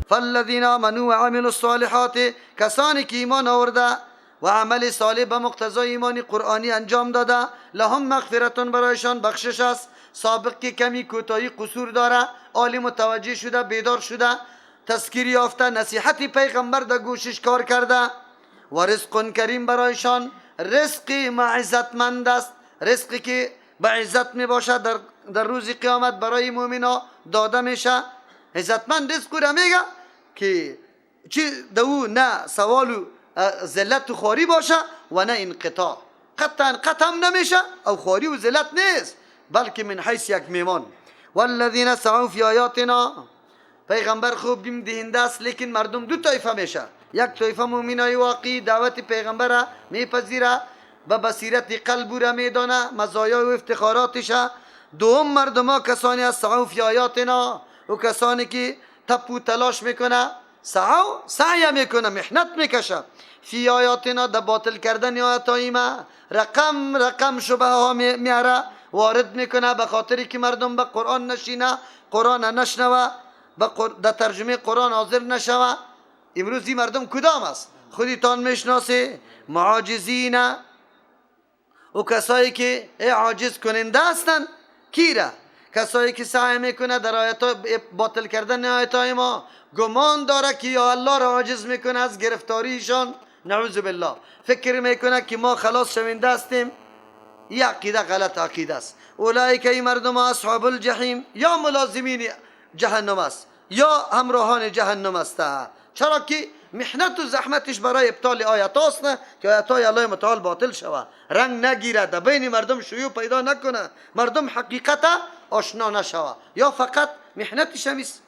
فالذین آمنوا و عملوا الصالحات، کسانی که ایمان آورده و عمل صالح به مقتضای ایمان قرآنی انجام داده، لهم مغفرتون، برایشان بخشش است. سابق که کمی کوتاهی قصور داره، عالی متوجه شده، بیدار شده، تذکیر یافته، نصیحت پیغمبر در گوشش کار کرده. و رزق کریم، برایشان رزق معزتمند است، رزقی که به عزت می باشد در روز قیامت برای مؤمنا داده میشه. عزتمند رزق را میگه که چی دو نه سوال و ذلت و خواری باشه و نه انقطاع، قطع هم نمیشه او خواری و ذلت نیست، بلکه من حیث یک میمان. والذین سعوا فی آیاتنا، پیغمبر خوب بیم دهنده است، لیکن مردم دو طایفه میشه. یک طایفه مؤمنای واقعی دعوت پیغمبر را میپذیره، به بصیرت قلب را میدانه مزایا و افتخاراتش. دوم مردم ها کسانی از سعوا فی آیاتنا، و کسانی که تپ و تلاش میکنه، سعی میکنه، محنت میکشه، فی آیاتنا، در باطل کردن آیاتای ما، رقم شبه ها میاره، وارد میکنه، به خاطری که مردم به قرآن نشینه، قرآن نشنوه، در ترجمه قرآن حاضر نشوه. امروزی مردم کدام است؟ خودتان میشناسی. معاجزین، و کسایی که عاجز کننده هستند. کیره؟ کسایی که سعی میکنه در آیات باطل کردن آیاتای ما، گمان داره که یا الله را عاجز میکنه از گرفتاریشان، نعوذ بالله، فکر میکنه که ما خلاص شوینده هستیم. این عقیده غلط عقیده است. اولئک، این مردم اصحاب الجحیم، یا ملازمین جهنم است یا همراهان جهنم است. چرا که محنت و زحمتش برای ابطال آیات است، نه که آیاتای الله متعال باطل شود، رنگ نگیره، در بین مردم شیوع پیدا نکنه، مردم حقیقت آشنا نشود، یا فقط محنتش همیست.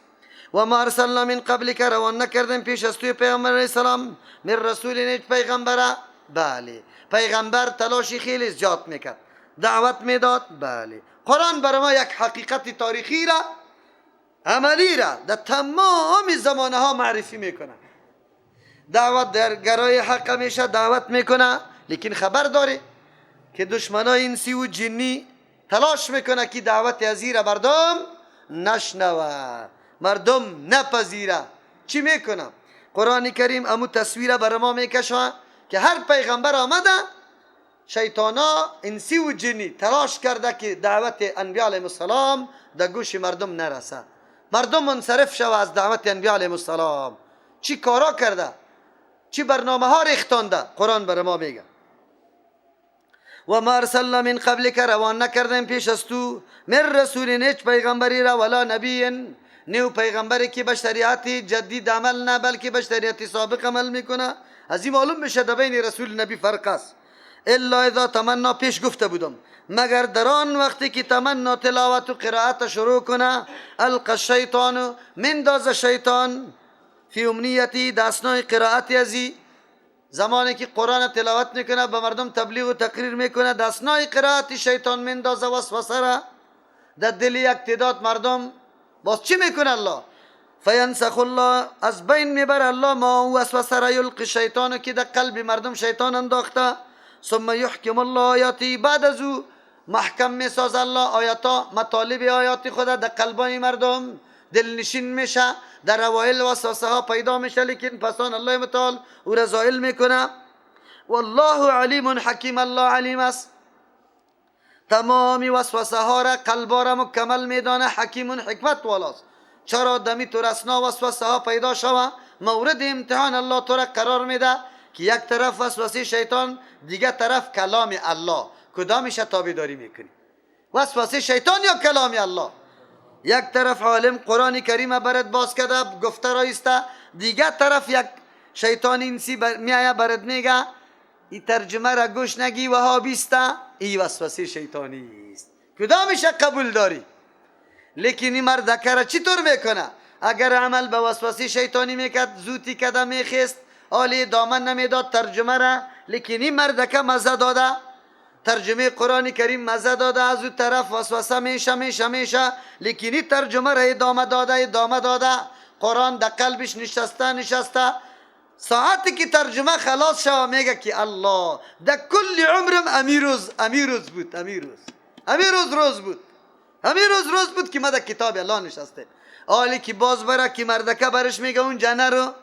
و ما ارسلنا من قبلک، روان نکردیم پیش از توی پیغمبر علیه السلام، من رسول، نیک پیغمبره. بله، پیغمبر تلاشی خیلی زیاد میکرد، دعوت میداد. بله، قرآن برای ما یک حقیقت تاریخی را، عملی را در تمام زمانه ها معرفی میکنه. دعوت در گرای حق میشه، دعوت میکنه، لیکن خبر داره که دشمنای انسی و جنی تلاش میکنه که دعوت ازیره مردم نشنوه، مردم نپذیره. چی میکنه؟ قرآن کریم امو تصویر بر ما میکشه که هر پیغمبر آمده، شیطانا انسی و جنی تلاش کرده که دعوت انبیاء علیهم السلام در گوش مردم نرسه، مردم منصرف شوه از دعوت انبیاء علیهم السلام. چی کارا کرده، چی برنامه ها ریختانده، قرآن بر ما میگه. و ما ارسلنا من قبلک، روان نکردیم پیش از تو، من رسول، هیچ پیغمبری را، ولا نبی، نیو پیغمبری که به شریعت جدید عمل نه، بلکه به شریعت سابق عمل میکنه. از این معلوم میشه در بین رسول نبی فرق است. الا اذا تمنا، پیش گفته بودم، مگر در آن وقتی که تمنا تلاوت و قرائت شروع کنه، القى الشیطان، منداز شیطان، فی امنیتی، دستنای قرائت ازی، زمانی که قرآن تلاوت میکنه به مردم تبلیغ و تقریر میکنه، دستنای قرائت شیطان مندازه وسوسه را در دل یک تعداد مردم. باز چی میکنه الله؟ فینسخ الله، از بین میبر الله ما وسوسه را، یلقی شیطان، که در قلب مردم شیطان انداخته. ثم یحکم الله آیاتی، بعد از او محکم میساز الله آیاتا، مطالب آیات خود در قلبای مردم دلنشین میشه. در اوایل وسوسه ها پیدا میشه، لیکن پسان الله متعال او را زائل میکنه. والله علیم حکیم، الله علیم است، تمامی وسوسه ها را، قلبا را مکمل میدانه، حکیم حکمت والاست. چرا دمی تو رسنا وسوسه ها پیدا شوه، مورد امتحان الله تو را قرار میده که یک طرف وسوسه شیطان، دیگه طرف کلام الله، کدامش تابعداری میکنی؟ وسوسه شیطان یا کلام الله؟ یک طرف عالم قرآن کریم برات باز کرده گفته رایسته، دیگه طرف یک شیطان انسی میایه برات میگه این ترجمه را گوش نگی وهابیسته، این وسوسه شیطانی است، کدامش قبول داری؟ لیکن این مرد را چطور میکنه؟ اگر عمل به وسوسه شیطانی میکرد، زوتی کده میخست، آلی دامن نمیداد ترجمه را، لیکن این مرد که مزه داده، ترجمه قرآن کریم مزه داده، از اون طرف وسوسه میشه، لیکن این ترجمه را ادامه داده، قرآن در قلبش نشسته. ساعتی که ترجمه خلاص شوه میگه که الله در کل عمرم امیروز بود، همین روز روز بود که ما در کتاب الله نشسته. حالی که باز بره که مردکه برش میگه اونجا نرو،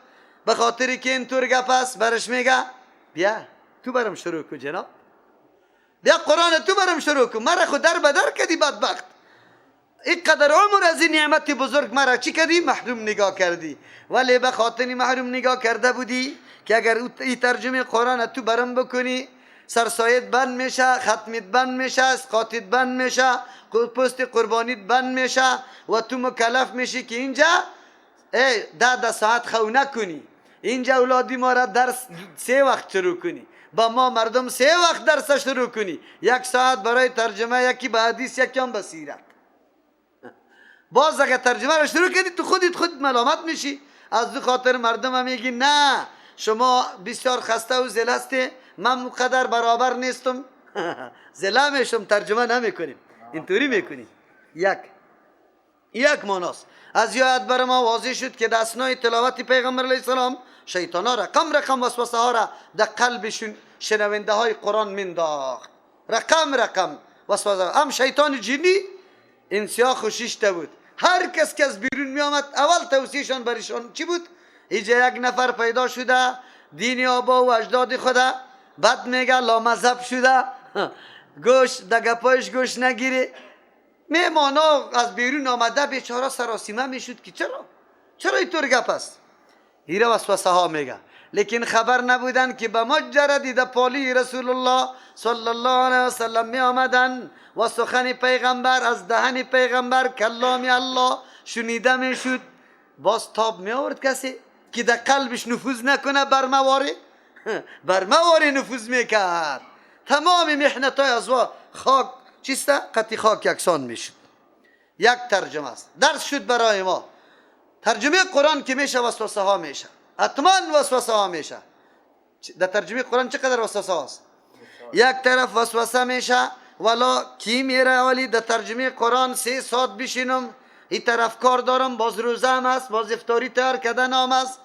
به خاطری که اینطور گپ است برش میگه بیا تو برم شروع کن جناب، بیا قرآن تو برم شروع کن، مرا خود در بدر کردی بدبخت، اینقدر عمر از این نعمت بزرگ مرا چی کردی؟ محروم نگاه کردی. ولی به خاطر محروم نگاه کرده بودی که اگر این ترجمه قرآن تو برم بکنی سرسایت بند میشه، ختمت بند میشه، اسقاطت بند میشه، پست قربانیت بند میشه و تو مکلف میشی که اینجا 10 ساعت خو نکنی، اینجا اولادی ما را درس 3 وقت شروع کنی، با ما مردم 3 وقت درس شروع کنی، 1 ساعت برای ترجمه، یکی به حدیث، یکی هم به سیرت. باز اگه ترجمه را شروع کردی تو خود ملامت میشی. از دو خاطر مردم هم میگی نه شما بسیار خسته و زله هستی، من مقدر برابر نیستم زله میشم، ترجمه نمیکنیم، اینطوری میکنیم. یک ماناست. از یاد بر ما واضح شد که در اثنای تلاوت پیغمبر علیه السلام شیطان ها رقم وسوسه ها را در قلب شنونده های قرآن منداخت. رقم وسوسه، هم شیطان جنی انسیا خوشیشته بود. هر کس که از بیرون می آمد اول توصیهشان برشان چی بود؟ اینجا یک نفر پیدا شده دین آبا و اجداد خدا بد میگه، لامذهب شده، گوش دگپایش گوش نگیره. میمانا از بیرون آمده بیچاره سراسیمه میشد که چرا اینطور گپ است؟ هیره وسوسه ها میگه، لیکن خبر نبودن که به مجردی در پالی رسول الله صلی الله علیه وسلم می آمدن و سخن پیغمبر از دهن پیغمبر کلام الله شنیده میشد. باز تاب می آورد کسی که در قلبش نفوذ نکنه، بر مواری نفوذ میکرد. تمام محنت های از خاک چیسته قطی خاک یکسان میشد. یک ترجمه است، درس شد برای ما. ترجمه قرآن که میشه وسوسه ها میشه، حتما وسوسه ها میشه. در ترجمه قرآن چقدر وسوسه هاست؟ یک طرف وسوسه میشه ولا کی میره ولی در ترجمه قرآن 3 ساعت بشینم، این طرف کار دارم، باز روزه هم است، باز افطاری تیار کردن هم است.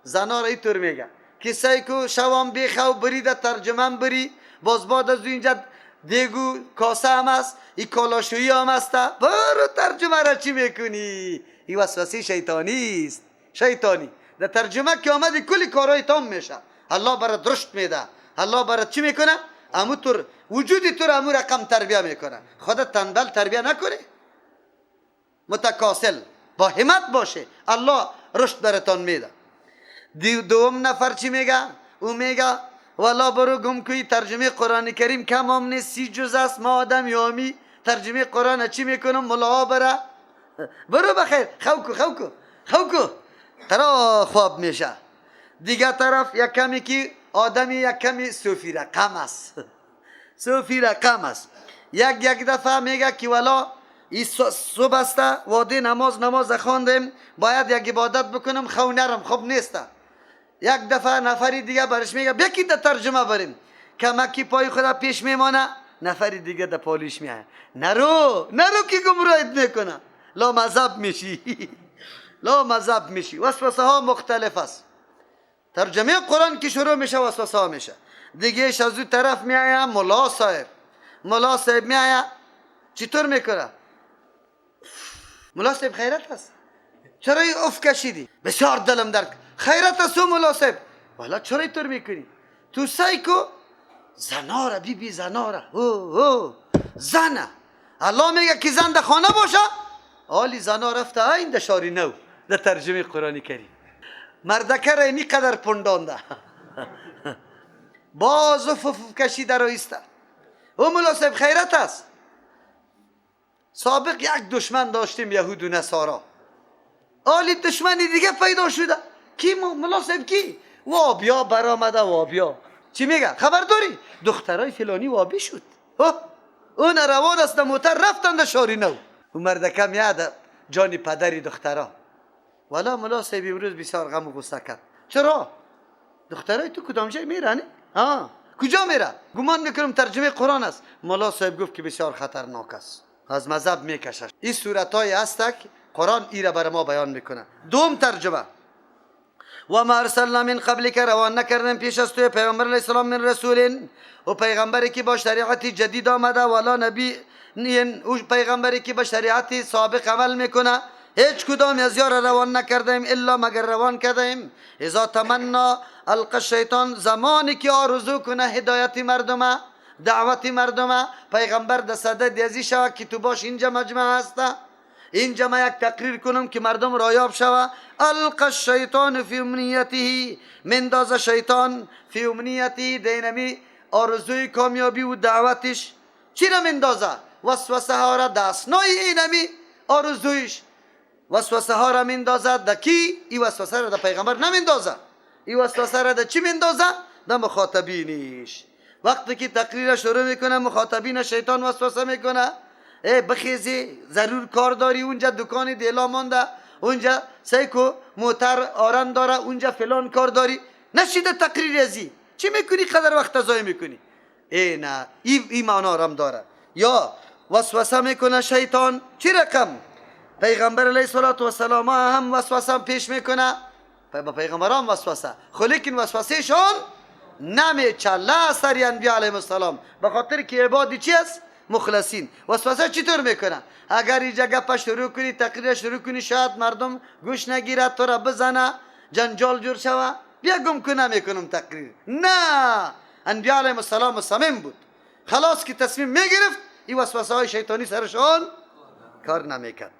زنا را اینطور میگه کسایی که شوام بیخو بری در ترجمه هم بری، باز بعد از اینجا دیگو کاسه هم است، این کالاشویی هم است، برو ترجمه را چی میکنی؟ این وسوسه شیطانی است. شیطانی در ترجمه که آمدی کلی کارهای تام میشه، الله برات رشد میده، الله برات چی میکنه؟ اموتور وجودی تو را امو رقم تربیه میکنه. خودت تنبل تربیه نکنی، متکاسل با همت باشه، الله رشد براتان میده. دوم نفر چی میگه؟ او میگه والا برو گم کوی ترجمه قرآن کریم کم هم نیست، 30 جز است، ما آدم یامی ترجمه قرآن چی میکنم؟ ملاها برو بخیر، خوکو ترا خواب میشه. دیگه طرف یک کمی که آدمی یک کمی صوفی رقم است، یک دفعه میگه که والا این صبح است واده نماز خواندیم، باید یک عبادت بکنم، خو نرم خوب نیست. یک دفعه نفری دیگه برش میگه بیاکی در ترجمه بریم، کمکی پای خدا پیش میمانه، نفری دیگه در پالیش میه نرو که گمراهت میکنه، لامذهب میشی. وسوسه ها مختلف است. ترجمه قرآن که شروع میشه وسوسه ها میشه. دیگه از اون طرف میایه ملا صاحب میایه چطور میکنه؟ ملا صاحب خیرت است، چرا این اف کشیدی؟ بسیار دلم درک خیرت است ملا صاحب. والا چرا اینطور میکنی؟ تو سایکو زناره بی زناره زنه. الله میگه که زن در خانه باشه، حالی زنا رفته این در شاری نو در ترجمه قرآنی کریم. مردکه را اینی قدر پندانده باز اف کشیده رو ایسته. او ملا صاحب خیرت است. سابق یک دشمن داشتیم یهود و نصارا، حالی دشمنی دیگه پیدا شده. کی ملا صاحب کی؟ وابیا برآمده. وابیا چی میگه؟ خبر داری؟ دخترای فلانی وابی شد، اون روان است موتر رفتن در شاری نو. اون مردکه میاد جانی پدری دخترا. والا ملا صاحب امروز بسیار غم و غصه کرد. چرا؟ دخترای تو کدام جای میرن؟ کجا میره؟ گمان میکنم ترجمه قرآن است. ملا صاحب گفت که بسیار خطرناک است، از مذهب میکشش. این صورتای است که قرآن ای را بر ما بیان میکنه. دوم ترجمه و ما ارسلنا من قبل که روان نکردن پیش از توی پیغمبر علیه السلام من رسول، و پیغمبری که با شریعت جدید آمده، ولا نبی او پیغمبری که با شریعت سابق عمل میکنه، هیچ کدام از یار روان نکردیم الا مگر روان کردیم اذا تمنا القى الشیطان، زمانی که آرزو کنه هدایت مردمه، دعوت مردمه، پیغمبر در صدد ازی شود که تو باش اینجا مجمع هسته، اینجا ما یک تقریر کنم که مردم رایاب شود. القى الشیطان فی امنیته، مندازه شیطان فی امنیته، دینمی آرزوی کامیابی و دعوتش چی را مندازه؟ وسوسه ها را دستنای اینمی آرزویش، وسوسه ها را مندازه. دکی این وسوسه را در پیغمبر نمندازه، این وسوسه را در چی مندازه؟ در مخاطبینش. وقتی که تقریر شروع میکنه مخاطبین شیطان وسوسه میکنه، بخیزی ضرور کار داری، اونجا دکانی دیلا مانده، اونجا سیکو موتر آرن داره، اونجا فلان کار داری، نشیده تقریر ازی چی میکنی؟ قدر وقت ضایع میکنی. نه این معنا هم داره. یا وسوسه میکنه شیطان چی رقم؟ پیغمبر علیه الصلاة والسلام هم وسوسه پیش میکنه، با پیغمبران وسوسه، لیکن وسوسه شون نمیچله سری انبیاء علیهم السلام، به خاطر که عبادی چی است؟ مخلصین. وسوسه چطور میکنه؟ اگر اینجا گپ شروع کنی، تقریر شروع کنی، شاید مردم گوش نگیرد، تو را بزنه، جنجال جور شوه، بیا گم کنه میکنم تقریر. نه، انبیاء علیهم السلام مصمم بود، خلاص که تصمیم میگرفت این وسوسه های شیطانی سرشان کار نمیکرد.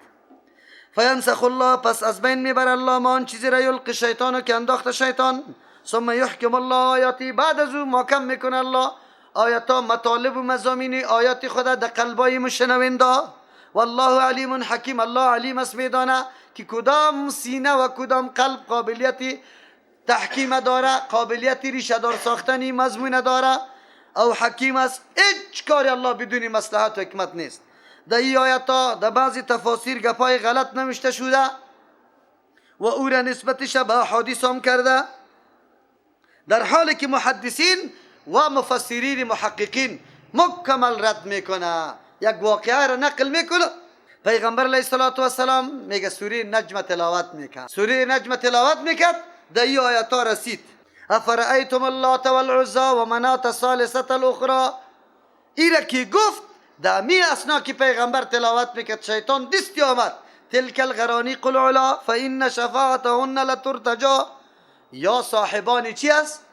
فینسخ الله، پس از بین میبر الله ما آن چیزی را یلقی شیطان که انداخت شیطان، ثم یحکم الله آیاتی، بعد از او محکم میکنه الله آیاتا، مطالب و مضامین آیات خود در قلبای مشنونده. والله علیم حکیم، الله علیم است، میدانه که کدام سینه و کدام قلب قابلیتی تحکیم داره، قابلیتی ریشه دار ساختنی مضمون داره، او حکیم است. هیچ کاری الله بدون مصلحت و حکمت نیست. در این آیاتا در بعضی تفاسیر گپای غلط نوشته شده و او را نسبتش به احادیث هم کرده، در حالی که محدثین و مفسرین محققین مکمل رد میکنه. یک واقعه را نقل میکنه، پیغمبر علیه السلام میگه سوره نجم تلاوت میکرد، سوره نجم تلاوت میکرد، در این آیاتا رسید افرأیتم اللات والعزی و منات الثالثه الاخرى. این را که گفت در می اسنا که پیغمبر تلاوت میکرد، شیطان دستی آمد، تلک الغرانیق العلا فإن شفاعتهن لترتجا، یا صاحبانی چی است؟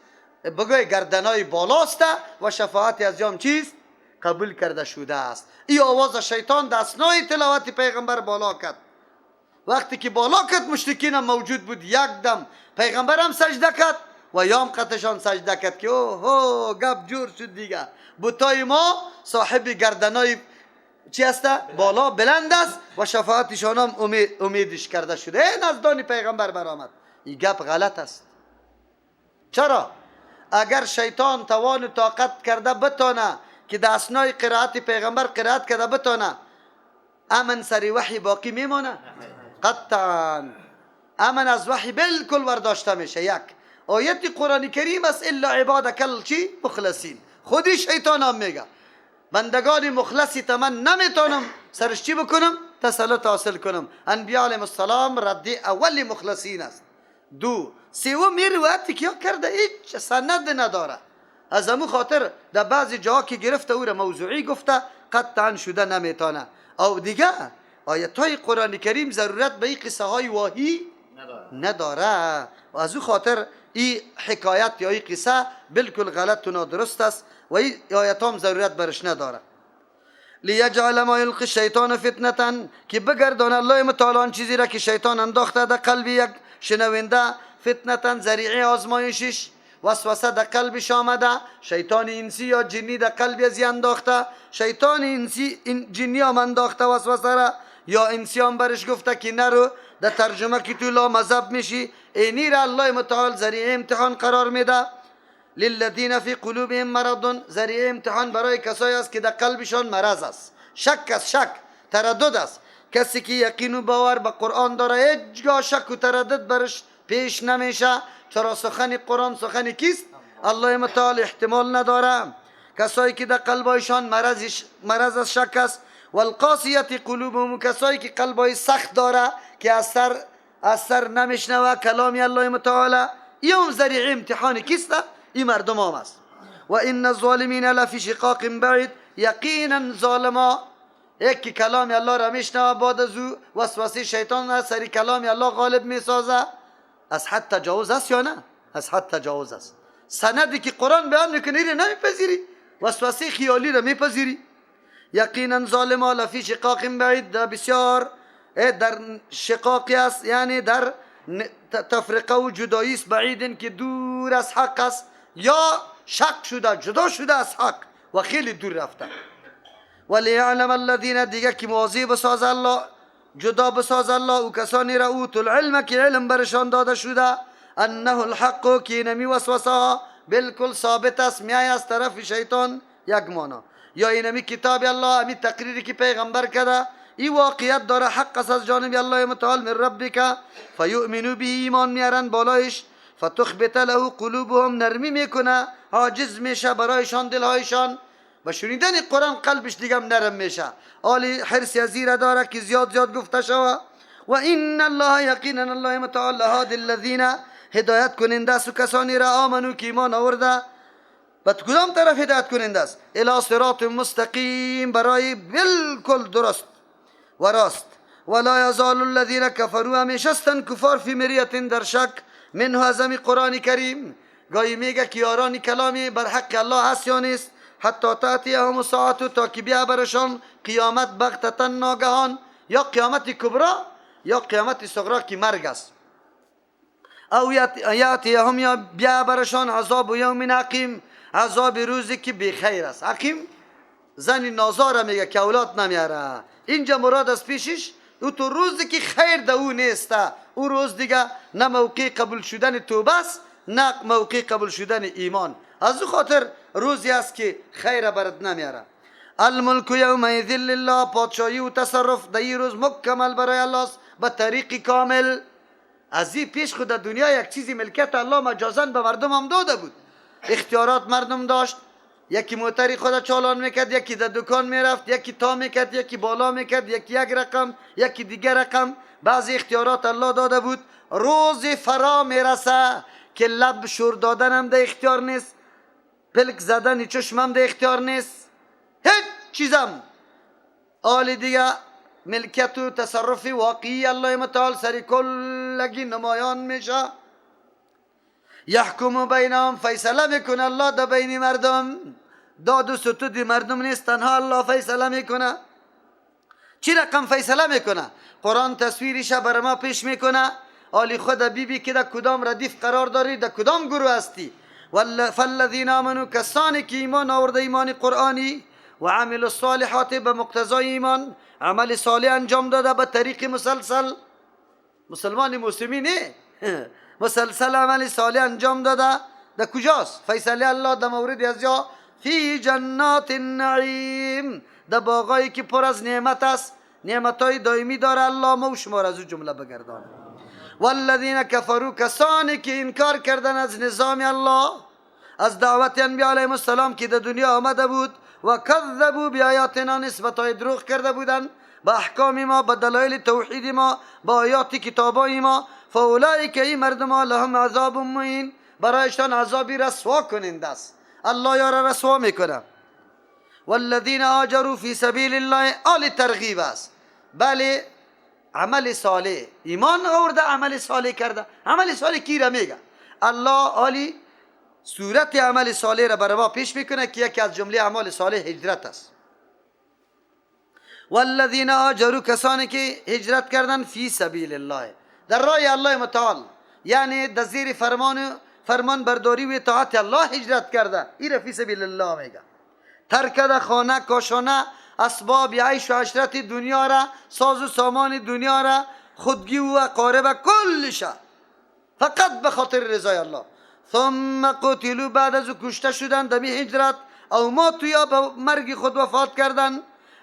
بگوی گردنای بالاست و شفاعت از یام چیست؟ قبول کرده شده است. این آواز شیطان در اسنای تلاوت پیغمبر بالا کرد. وقتی که بالا کرد مشرکین هم موجود بود، یک دم پیغمبر هم سجده کرد و یام قطشان سجده کرد که اوه گپ جور شد دیگه، بتای ما صاحب گردنای چی است؟ بالا بلند است و شفاعتشان هم امیدش کرده شده. این نزدان پیغمبر برآمد. این گپ غلط است. چرا؟ اگر شیطان توان و طاقت کرده بتانه که در اسنای قرائت پیغمبر قرائت کرده بتانه، امن سری وحی باقی میمانه؟ قطعا امن از وحی بالکل ورداشته میشه. یک آیت قرآن کریم است الا عبادک چی؟ مخلصین. خودی شیطان هم میگه بندگان مخلصی من نمیتونم سرش چی بکنم؟ تسلط حاصل کنم. انبیاء علیهم السلام رد اولی مخلصین است. دو سوم یه روایتی که کرده هیچ سند نداره، از امو خاطر در بعضی جاها که گرفته او را موضوعی گفته قطعا شده نمیتونه. او دیگه آیت های قرآن کریم ضرورت به این قصه های واهی نداره و از او خاطر این حکایت یا این قصه بالکل غلط و نادرست است و این آیت هم ضرورت برش نداره. لیجعل ما یلقی الشیطان فتنه، که بگردان الله متعالی آن چیزی را که شیطان انداخته در قلب یک شنونده، فتنه ذریعه آزمایشش، وسوسه در قلبش آمده، شیطان انسی یا جنی در قلب ازی انداخته، شیطان انسی جنی هم انداخته وسوسه را، یا انسی هم برش گفته که نرو، در ترجمه که تو لا مذهب میشی، اینی را الله متعالی ذریعه امتحان قرار میده. للذین فی قلوبهم مرض، ذریعه امتحان برای کسایی است که در قلبشان مرض است، شک است، شک تردد است. کسی که یقین و باور به قرآن داره هیچگاه شک و تردد برش پیش نمیشه، چرا سخن قرآن سخن کیست؟ الله متعالی احتمال نداره. کسایی که در قلبایشان مرض از شک است. والقاسیت قلوبهم، کسایی که قلبای سخت داره که از سر نمیشنوه کلامی الله متعالی، این ذریعه امتحان کیست؟ این مردم هم است. و ان الظالمین لفی شقاق بعید، یقینا ظالما یکی کلام الله را میشنوه بعد از او وسوسه شیطان را سری کلام الله غالب میسازه. از حد تجاوز است یا نه؟ از حد تجاوز است. سندی که قرآن بیان میکنه را نمیپذیری، وسوسه خیالی را میپذیری. یقینا ظالم لفی شقاق بعید، بسیار در شقاقی است، یعنی در تفرقه و جدایی است، بعیدن که دور از حق است، یا شق شده جدا شده از حق و خیلی دور رفته. ولیعلم الذین، دیگه که مواضع بساز الله، جدا بساز الله او کسانی را اوتوا العلم که علم برشان داده شده، انه الحق که نمی وسوسه بالکل ثابت است، میای از طرف شیطان یک مانا، یا اینمی کتاب الله، امی تقریری که پیغمبر کرده این واقعیت داره، حق است از جانب الله متعال من ربک فیؤمنوا به، ایمان میارن بالایش، فتخبت له قلوبهم، نرمی میکنه عاجز میشه برایشان دلهایشان، و شنیدن قرآن قلبش دیگه نرم میشه. آلی حرصی ازیره داره که زیاد زیاد گفته شوه. و این الله، یقینا الله متعال لهادی الذین، هدایت کننده است و کسانی را آمنو که ایمان آورده. به کدام طرف هدایت کننده است؟ الی صراط مستقیم، برای بالکل درست و راست. ولا یزال الذین کفروا، همیشستن کفار فی مریت، در شک، منه از قرآن کریم. گاهی میگه که یاران کلامی بر حق الله هست یا نیست، حتی تأتیهم الساعة، تا که بیا برشان قیامت بغتة ناگهان، یا قیامت کبرا یا قیامت صغرا که مرگ است. او یاتیهم، یا بیا برشان عذاب یوم عقیم، عذاب روزی که بخیر است. عقیم زن نازاره میگه که اولاد نمیاره، اینجا مراد از پیشش او تو روزی که خیر ده او نیسته، او روز دیگه نه موقع قبول شدن توبه است نه موقع قبول شدن ایمان، از او خاطر روزی است که خیر برد نمیاره. الملک یومئذ لله، پادشاهی و تصرف در این روز مکمل برای الله است به طریق کامل. از این پیش خود در دنیا یک چیزی ملکیت الله مجازاً به مردم هم داده بود، اختیارات مردم داشت، یکی موتری خود چالان میکرد، یکی در دکان میرفت، یکی تا میکرد، یکی بالا میکرد، یکی یک رقم، یکی دیگر رقم، بعضی اختیارات الله داده بود. روز فرا میرسه که لب شور دادن هم ده اختیار نیست، پلک زدن چشم هم ده اختیار نیست، هیچ چیزم. آل دیگه ملکیت و تصرف واقعی الله متعال سری کلگی نمایان میشه. یحکم بینهم، فیصله میکنه الله در بین مردم، داد و ستود مردم نیست، تنها الله فیصله میکنه. چی رقم فیصله میکنه؟ قرآن تصویرش بر ما پیش میکنه. آلی خود بی که در کدام ردیف قرار داری، در کدام گروه هستی. فالذین آمنوا، کسانی که ایمان آورده، ایمان قرآنی، و عمل الصالحات، به مقتضای ایمان عمل صالح انجام داده به طریق مسلسل، مسلمان مسلمی نه، مسلسل عمل صالح انجام داده. در کجاست فیصله الله؟ در مورد از جا فی جنات النعیم، در باغایی که پر از نعمت است، نعمتای دائمی داره الله، ما و شما را از اون جمله بگردان. والذین کفروا، کسانی که انکار کردن از نظام الله، از دعوت انبیاء علیهم السلام که در دنیا آمده بود، و کذبوا بیااتنا، نسبتای دروغ کرده بودن با احکام ما، با دلایل توحید ما، با آیات کتابای ما، فاولئک، این مردم ها، لهم عذاب مهین، برایشان عذابی رسوا کننده است، الله یارا رسوا میکنه. والذین هاجروا فی سبیل الله، آل ترغیب است. بله عمل صالح، ایمان آورده عمل صالح کرده. عمل صالح کی را میگه؟ الله آلی صورت عمل صالح را برای ما پیش میکنه که یکی از جمله اعمال صالح هجرت است. والذین هاجروا، کسانی که هجرت کردن، فی سبیل الله، در راه الله متعال، یعنی در زیر فرمان برداری و اطاعت الله هجرت کرده، این را فی سبیل الله میگه. ترک خانه کاشانه، اسباب عیش و عشرت دنیا را، ساز و سامان دنیا را، خودگی و اقارب کلش، فقط به خاطر رضای الله. ثم قتلوا، بعد از کشته شدن دمی هجرت، او ماتوا، یا به مرگ خود وفات کردن.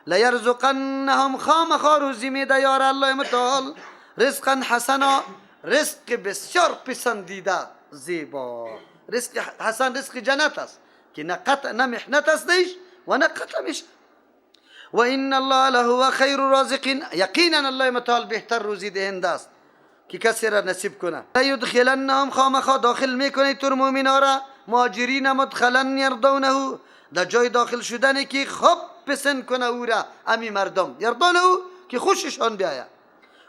لیرزقنهم، خامخا روزی میده یار الله متعال، رزقا حسنا، رزق بسیار پسندیده زیبا. رزق حسن رزق جنت است که نه قطع نه محنت است دیش و نه قطع میشه. و این الله لهو خیر الرازقین، یقینا الله متعال بهتر روزی دهنده است که کسی را نصیب کنه. لیدخلنهم، خامخا داخل میکنه تو مؤمنا را، مهاجرین مدخلا یرضونه، در جای داخل شدنی که خب پسند کنه او را امی مردم یردان او که خوششان بیاید.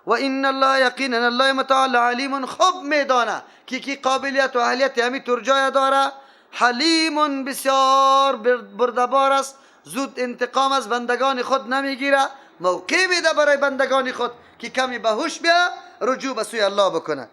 و ان الله یقینا الله متعال علیم خوب میدانه که قابلیت و اهلیت همی ترجای داره. حلیم بسیار بردبار است، زود انتقام از بندگان خود نمیگیره، موقع میده برای بندگان خود که کمی به هوش بیا رجوع به سوی الله بکنه.